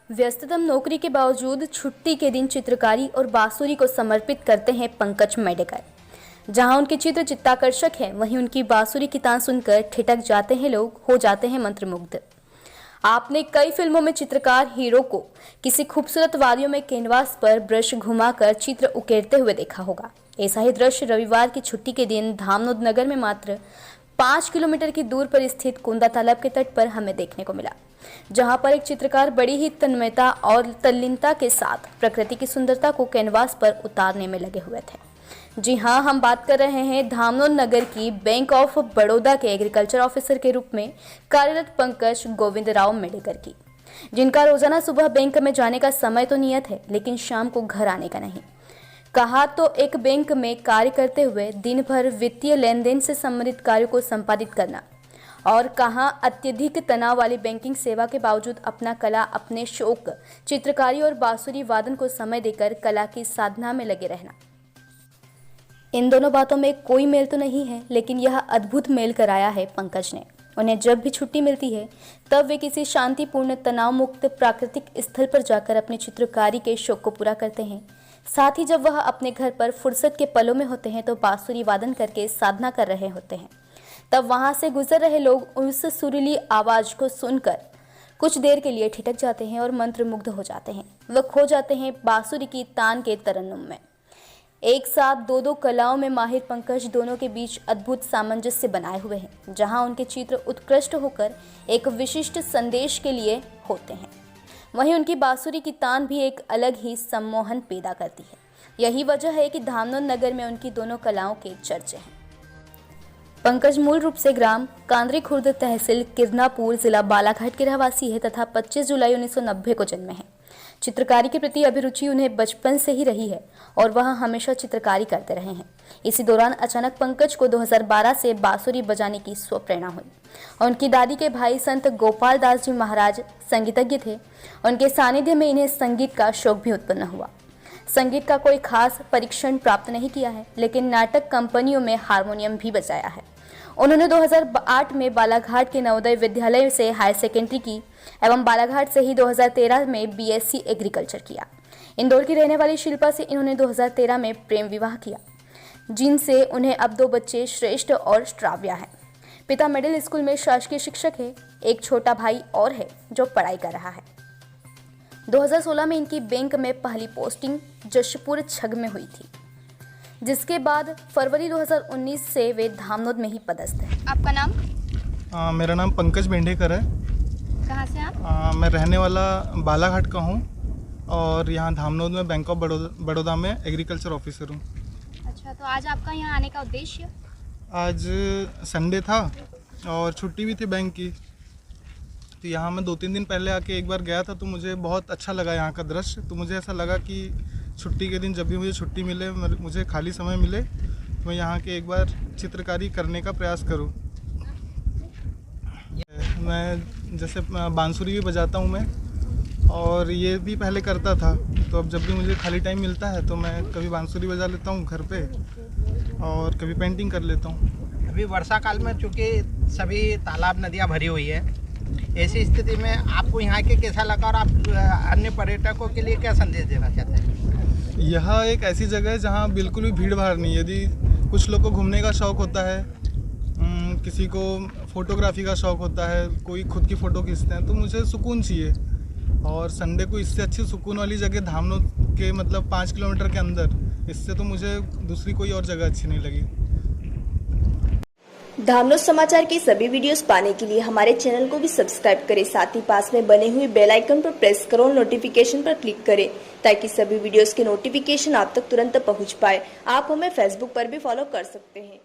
व्यस्ततम नौकरी के बावजूद छुट्टी के दिन चित्रकारी और बांसुरी को समर्पित करते हैं पंकज मेडेकर। जहां उनके चित्र चित्ताकर्षक हैं, वहीं उनकी बांसुरी की तान सुनकर ठिठक जाते हैं लोग, हो जाते हैं मंत्रमुग्ध। आपने कई फिल्मों में चित्रकार हीरो को किसी खूबसूरत वादियों में कैनवास पर ब्रश घुमाकर चित्र उकेरते हुए देखा होगा। ऐसा ही दृश्य रविवार की छुट्टी के दिन धामनोद नगर में मात्र 5 किलोमीटर की दूर पर स्थित कुंदा तालाब के तट पर हमें देखने को मिला, जहां पर एक चित्रकार बड़ी ही तन्मयता और तल्लीनता के साथ प्रकृति की सुंदरता को कैनवास पर उतारने में लगे हुए थे। जी हां, हम बात कर रहे हैं धामनोद नगर की बैंक ऑफ बड़ौदा के एग्रीकल्चर ऑफिसर के रूप में कार्यरत पंकज गोविंद राव मेडेकर की, जिनका रोजाना सुबह बैंक में जाने का समय तो नियत है, लेकिन शाम को घर आने का नहीं। कहा तो एक बैंक में कार्य करते हुए दिन भर वित्तीय लेन देन से संबंधित कार्यों को संपादित करना, और कहां अत्यधिक तनाव वाली बैंकिंग सेवा के बावजूद अपना कला, अपने शौक चित्रकारी और बांसुरी वादन को समय देकर कला की साधना में लगे रहना। इन दोनों बातों में कोई मेल तो नहीं है, लेकिन यह अद्भुत मेल कराया है पंकज ने। उन्हें जब भी छुट्टी मिलती है तब वे किसी शांतिपूर्ण तनाव मुक्त प्राकृतिक स्थल पर जाकर अपनी चित्रकारी के शौक को पूरा करते हैं। साथ ही जब वह अपने घर पर फुर्सत के पलों में होते हैं तो बांसुरी वादन करके साधना कर रहे होते हैं। तब वहां से गुजर रहे लोग उस सुरीली आवाज को सुनकर कुछ देर के लिए ठिठक जाते हैं और मंत्रमुग्ध हो जाते हैं। वह खो जाते हैं बांसुरी की तान के तरन्नुम में। एक साथ दो कलाओं में माहिर पंकज दोनों के बीच अद्भुत सामंजस्य बनाए हुए हैं, जहां उनके चित्र उत्कृष्ट होकर एक विशिष्ट संदेश के लिए होते हैं, वहीं उनकी बांसुरी की तान भी एक अलग ही सम्मोहन पैदा करती है। यही वजह है कि धामनोद नगर में उनकी दोनों कलाओं के चर्चे हैं। पंकज मूल रूप से ग्राम कांद्री खुर्द, तहसील किरनापुर, जिला बालाघाट के रहवासी है तथा 25 जुलाई 1990 को जन्मे हैं। चित्रकारी के प्रति अभिरुचि उन्हें बचपन से ही रही है और वह हमेशा चित्रकारी करते रहे हैं। इसी दौरान अचानक पंकज को 2012 से बांसुरी बजाने की स्वप्रेरणा हुई। उनकी दादी के भाई संत गोपाल दास जी महाराज संगीतज्ञ थे। उनके सानिध्य में इन्हें संगीत का शौक भी उत्पन्न हुआ। संगीत का कोई खास परीक्षण प्राप्त नहीं किया है, लेकिन नाटक कंपनियों में हारमोनियम भी बजाया है। उन्होंने 2008 में बालाघाट के नवोदय विद्यालय से हायर सेकेंडरी की एवं बालाघाट से ही 2013 में बीएससी एग्रीकल्चर किया। इंदौर की रहने वाली शिल्पा से इन्होंने 2013 में प्रेम विवाह किया, जिनसे उन्हें अब 2 बच्चे श्रेष्ठ और श्राव्या हैं। पिता मिडिल स्कूल में शासकीय शिक्षक है। एक छोटा भाई और है जो पढ़ाई कर रहा है। 2016 में इनकी बैंक में पहली पोस्टिंग जशपुर छग में हुई थी, जिसके बाद फरवरी 2019 से वे धामनोद में ही पदस्थ हैं। आपका नाम? मेरा नाम पंकज मेंढेकर है। कहाँ से आप? मैं रहने वाला बालाघाट का हूँ और यहाँ धामनोद में बैंक ऑफ बड़ौदा में एग्रीकल्चर ऑफिसर हूँ। अच्छा, तो आज आपका यहाँ आने का उद्देश्य? आज संडे था और छुट्टी भी थी बैंक की, तो यहाँ मैं 2-3 दिन पहले आके एक बार गया था, तो मुझे बहुत अच्छा लगा यहाँ का दृश्य। तो मुझे ऐसा लगा कि छुट्टी के दिन जब भी मुझे छुट्टी मिले, मुझे खाली समय मिले, तो मैं यहाँ के एक बार चित्रकारी करने का प्रयास करूँ। मैं जैसे बांसुरी भी बजाता हूँ मैं, और ये भी पहले करता था, तो अब जब भी मुझे खाली टाइम मिलता है तो मैं कभी बांसुरी बजा लेता हूँ घर पे और कभी पेंटिंग कर लेता हूँ। अभी वर्षा काल में चूँकि सभी तालाब नदियाँ भरी हुई है, ऐसी स्थिति में आपको यहाँ के कैसा लगा और आप अन्य पर्यटकों के लिए क्या संदेश देना चाहते हैं? यह एक ऐसी जगह है जहाँ बिल्कुल भी भीड़ भाड़ नहीं है। यदि कुछ लोग को घूमने का शौक़ होता है, किसी को फोटोग्राफी का शौक़ होता है, कोई खुद की फ़ोटो खींचते हैं, तो मुझे सुकून चाहिए। और संडे को इससे अच्छी सुकून वाली जगह धामनोद के मतलब 5 किलोमीटर के अंदर, इससे तो मुझे दूसरी कोई और जगह अच्छी नहीं लगी। धामनोद समाचार के सभी वीडियोस पाने के लिए हमारे चैनल को भी सब्सक्राइब करें। साथ ही पास में बने हुए बेल आइकन पर प्रेस करो और नोटिफिकेशन पर क्लिक करें, ताकि सभी वीडियोस के नोटिफिकेशन आप तक तुरंत पहुंच पाए। आप हमें फेसबुक पर भी फॉलो कर सकते हैं।